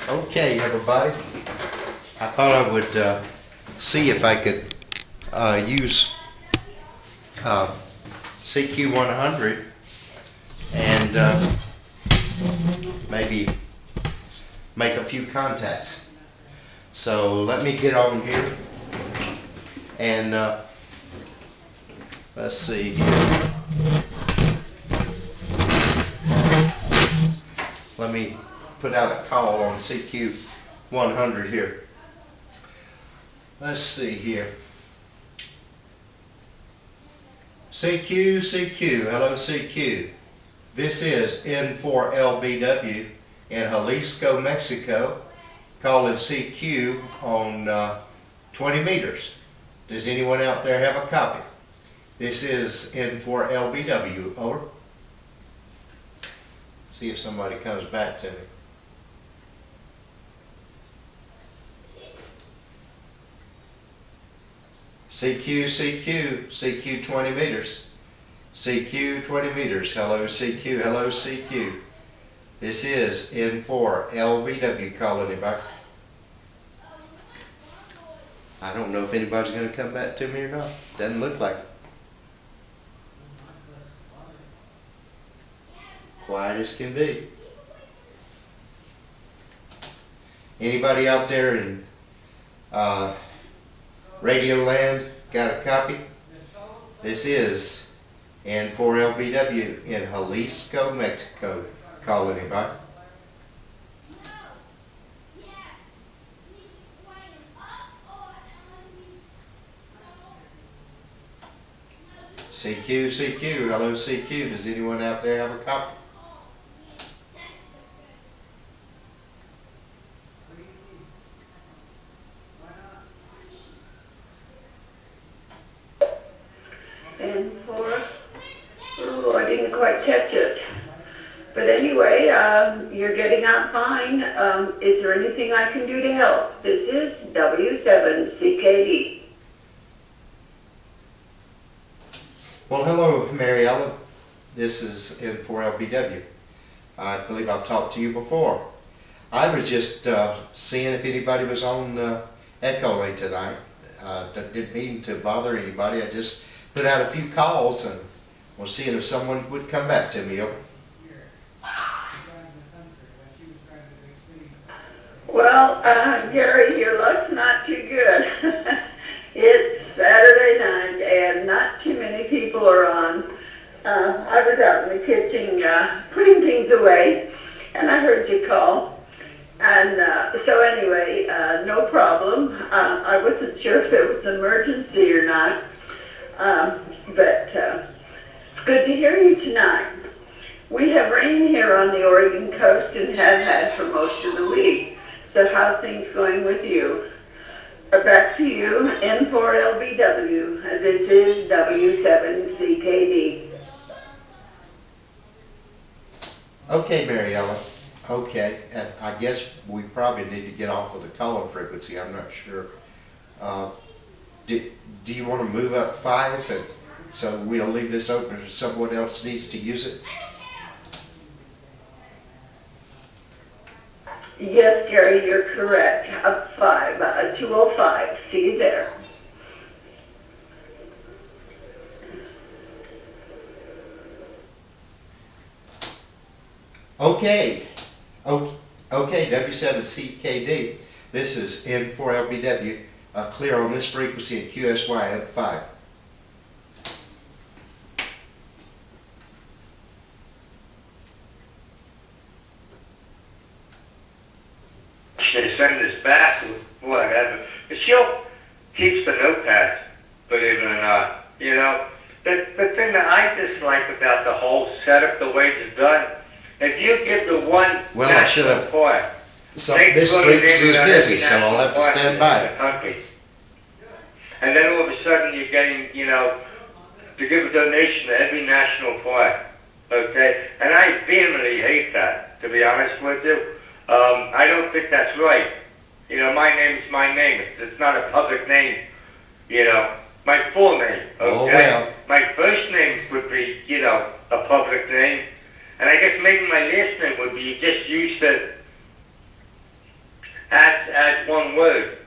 Okay, everybody. I thought I would see if I could use CQ100 and maybe make a few contacts. So let me get on here and let's see here. Let me put out a call on CQ100 here. Let's see here. CQ, hello CQ. This is N4LBW in Jalisco, Mexico, calling CQ on 20 meters. Does anyone out there have a copy? This is N4LBW, over. See if somebody comes back to me. CQ 20 meters. CQ 20 meters. Hello CQ, hello CQ. This is N4LBW calling him back. I don't know if anybody's going to come back to me or not. Doesn't look like it. Quiet as can be. Anybody out there in Radio Land got a copy? This is N4LBW in Jalisco, Mexico, calling him back. CQ, hello CQ. Does anyone out there have a copy? N4, oh, I didn't quite catch it. But anyway, you're getting out fine. Is there anything I can do to help? This is W7CKD. Well, hello, Mary Ellen. This is N4LBW. I believe I've talked to you before. I was just seeing if anybody was on Echolink tonight. Didn't mean to bother anybody. I just put out a few calls and was seeing if someone would come back to me. Over. Well, Gary, your luck's not too good. It's Saturday night and not too many people are on. I was out in the kitchen putting things away and I heard you call. And so anyway, no problem. I wasn't sure if it was an emergency or not. But it's good to hear you tonight. We have rain here on the Oregon coast and have had for most of the week. So how's things going with you? Back to you, N4LBW. This is W7CKD. Okay, Mary Ellen. Okay, and I guess we probably need to get off of the calling frequency. I'm not sure. Do you want to move up 5 and so we'll leave this open if someone else needs to use it? Yes, Gary, you're correct. Up 5, 205. See you there. Okay, W7CKD. This is N4LBW. Clear on this frequency at QSY up 5. They send this back, whatever. But she'll keeps the notepad, believe it or not. You know, the thing that I dislike about the whole setup, the way it's done, if you give the one well, I should have. Point, So this frequency is busy, so I'll have to stand by. And then all of a sudden you're getting, you know, to give a donation to every national park. Okay? And I vehemently hate that, to be honest with you. I don't think that's right. You know, my name's my name. It's not a public name. You know, my full name. Okay? Oh, well. My first name would be, you know, a public name. And I guess maybe my last name would be just use the as one word,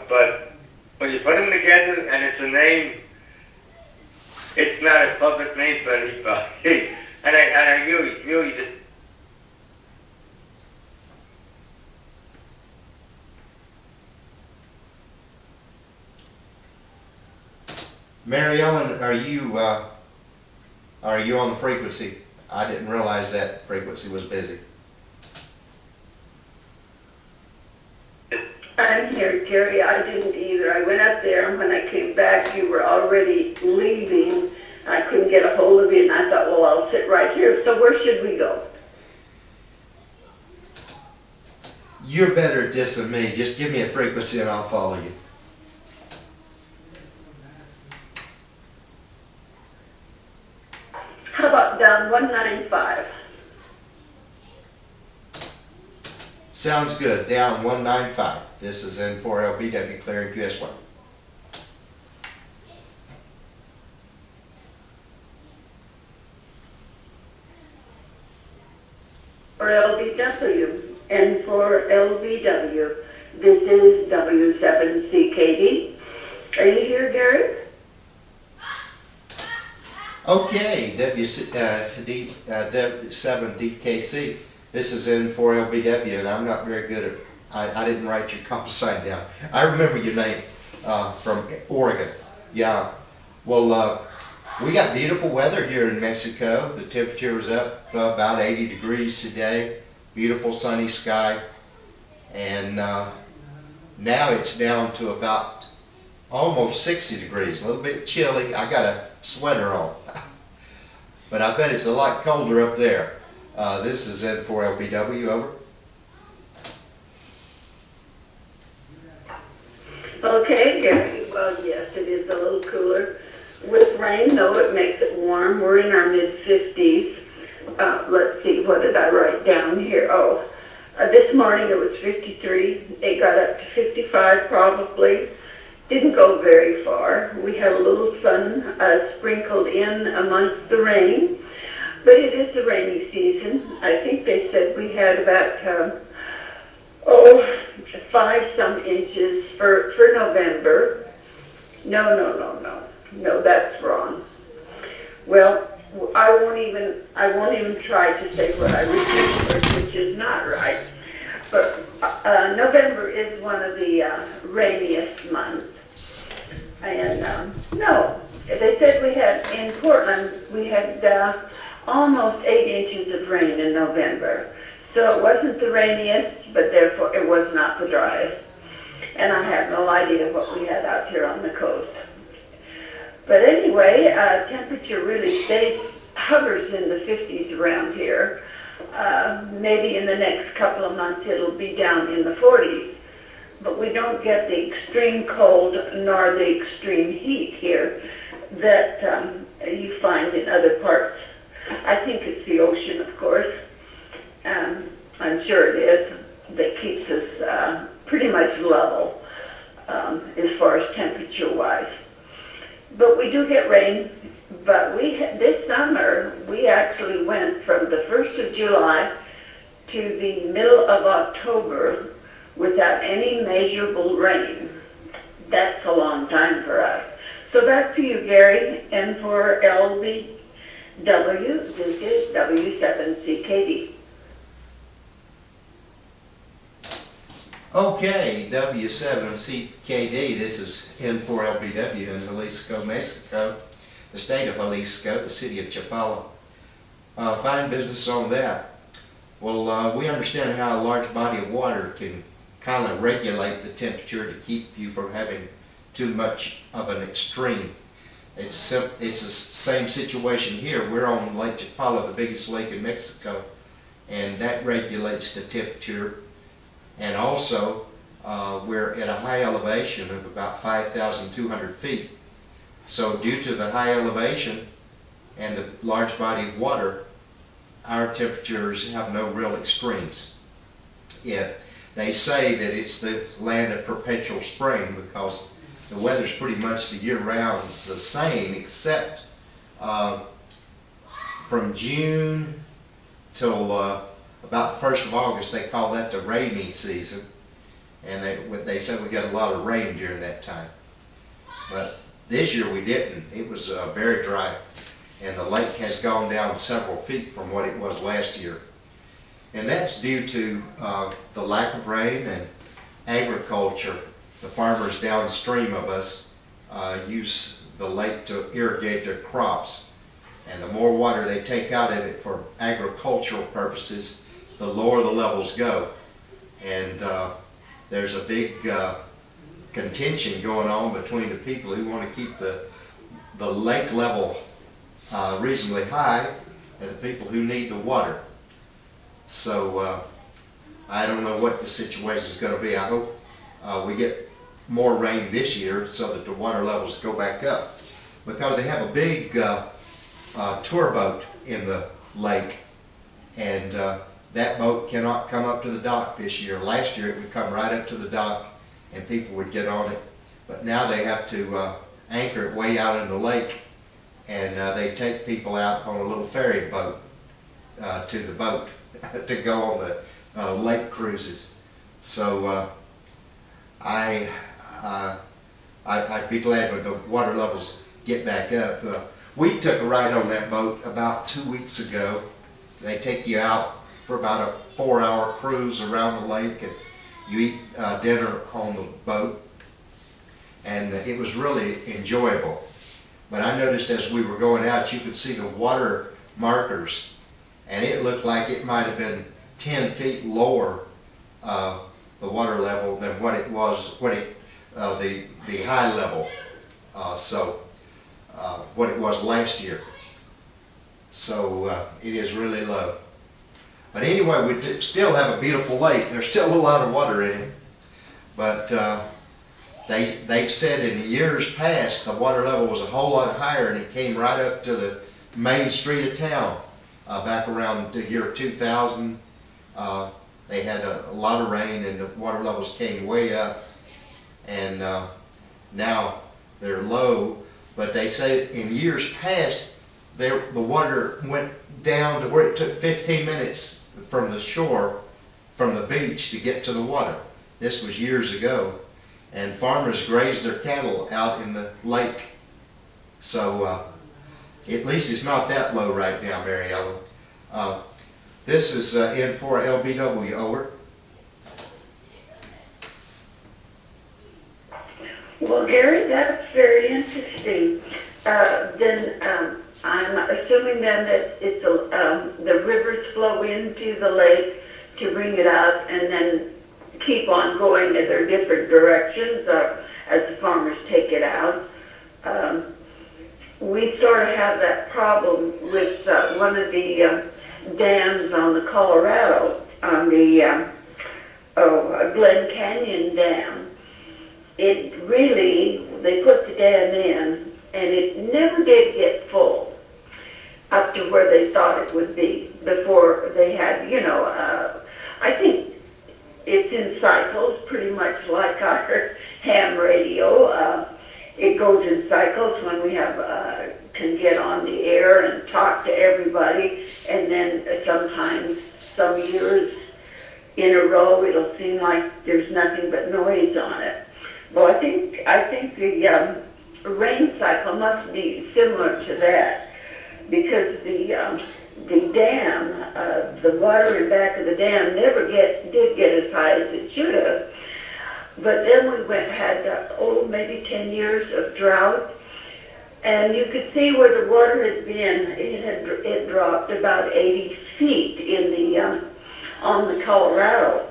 but when you put them together and it's a name, it's not a public name for anybody. And I really just. Mary Ellen, are you on the frequency? I didn't realize that frequency was busy. I'm here, Jerry. I didn't either. I went up there, and when I came back, you were already leaving. I couldn't get a hold of you, and I thought, well, I'll sit right here. So where should we go? You're better at this than me. Just give me a frequency and I'll follow you. How about down 195? Sounds good. Down 195. This is N4LBW clearing QS1. For LBW, and for LBW, this is W7CKD. Are you here, Gary? Okay, W7DKC. This is N4LBW, and I'm not very good at, I didn't write your call sign down. I remember your name from Oregon. Yeah. Well, we got beautiful weather here in Mexico. The temperature was up about 80 degrees today. Beautiful sunny sky. And now it's down to about almost 60 degrees. A little bit chilly. I got a sweater on. But I bet it's a lot colder up there. This is N4LBW, over. Okay, Gary. Well, yes, it is a little cooler. With rain, though, it makes it warm. We're in our mid-50s. Let's see, what did I write down here? This morning it was 53. It got up to 55 probably. Didn't go very far. We had a little sun sprinkled in amongst the rain. But it is the rainy season. I think they said we had about, 5 some inches for November. No, that's wrong. Well, I won't even try to say what I remember, which is not right. But November is one of the rainiest months. And no, they said we had, in Portland, we had almost 8 inches of rain in November. So it wasn't the rainiest, but therefore it was not the driest. And I have no idea what we had out here on the coast. But anyway, temperature really hovers in the 50s around here. Maybe in the next couple of months it'll be down in the 40s. But we don't get the extreme cold nor the extreme heat here that you find in other parts. I think it's the ocean, of course. I'm sure it is, that keeps us pretty much level as far as temperature-wise. But we do get rain. But this summer, we actually went from the 1st of July to the middle of October without any measurable rain. That's a long time for us. So back to you, Gary. And for LBW, this is W7CKD. Okay, W7CKD. This is N4LBW in Jalisco, Mexico. The state of Jalisco, the city of Chapala. Fine business on that. Well, we understand how a large body of water can kind of regulate the temperature to keep you from having too much of an extreme. It's the same situation here. We're on Lake Chapala, the biggest lake in Mexico, and that regulates the temperature. And also, we're at a high elevation of about 5,200 feet. So due to the high elevation and the large body of water, our temperatures have no real extremes. They say that it's the land of perpetual spring because the weather's pretty much the year-round the same, except from June till about the 1st of August, they call that the rainy season. and they said we got a lot of rain during that time. But this year we didn't. It was very dry, and the lake has gone down several feet from what it was last year. And that's due to the lack of rain and agriculture. The farmers downstream of us use the lake to irrigate their crops. And the more water they take out of it for agricultural purposes, the lower the levels go. And there's a big contention going on between the people who want to keep the lake level reasonably high and the people who need the water. So I don't know what the situation is going to be. I hope we get more rain this year so that the water levels go back up, because they have a big tour boat in the lake, and that boat cannot come up to the dock this year. Last year it would come right up to the dock and people would get on it, but now they have to anchor it way out in the lake, and they take people out on a little ferry boat to the boat to go on the lake cruises. So I'd be glad when the water levels get back up. We took a ride on that boat about 2 weeks ago. They take you out for about a 4-hour cruise around the lake, and you eat dinner on the boat, and it was really enjoyable. But I noticed as we were going out, you could see the water markers, and it looked like it might have been 10 feet lower, the water level, than what it was, the high level, what it was last year. So it is really low. But anyway, we still have a beautiful lake. There's still a lot of water in it. But they've said in years past the water level was a whole lot higher, and it came right up to the main street of town. Back around the year 2000, they had a lot of rain, and the water levels came way up. And now they're low. But they say in years past, the water went down to where it took 15 minutes from the shore, from the beach, to get to the water. This was years ago. And farmers grazed their cattle out in the lake. So at least it's not that low right now, Mary Ellen. This is N4LBW, over. Well, Gary, that's very interesting. Then I'm assuming then that it's the rivers flow into the lake to bring it up, and then keep on going in their different directions as the farmers take it out. We sort of have that problem with one of the dams on the Colorado, on the Glen Canyon Dam. It really, they put the dam in, and it never did get full up to where they thought it would be before they had, I think it's in cycles, pretty much like our ham radio. It goes in cycles when we can get on the air and talk to everybody, and then sometimes, some years in a row, it'll seem like there's nothing but noise on it. Well, I think the rain cycle must be similar to that, because the dam, the water in back of the dam never did get as high as it should have. But then we had maybe 10 years of drought, and you could see where the water had been. It dropped about 80 feet in the on the Colorado.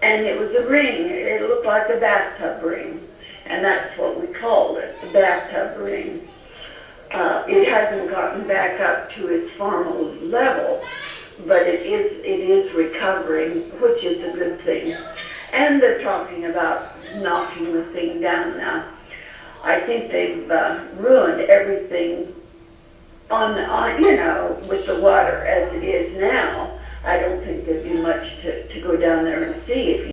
And it was a ring. It looked like a bathtub ring, and that's what we called it, the bathtub ring. It hasn't gotten back up to its former level, but it is recovering, which is a good thing. And they're talking about knocking the thing down now. I think they've ruined everything on with the water as it is now. I don't think there'd be much to go down there and see if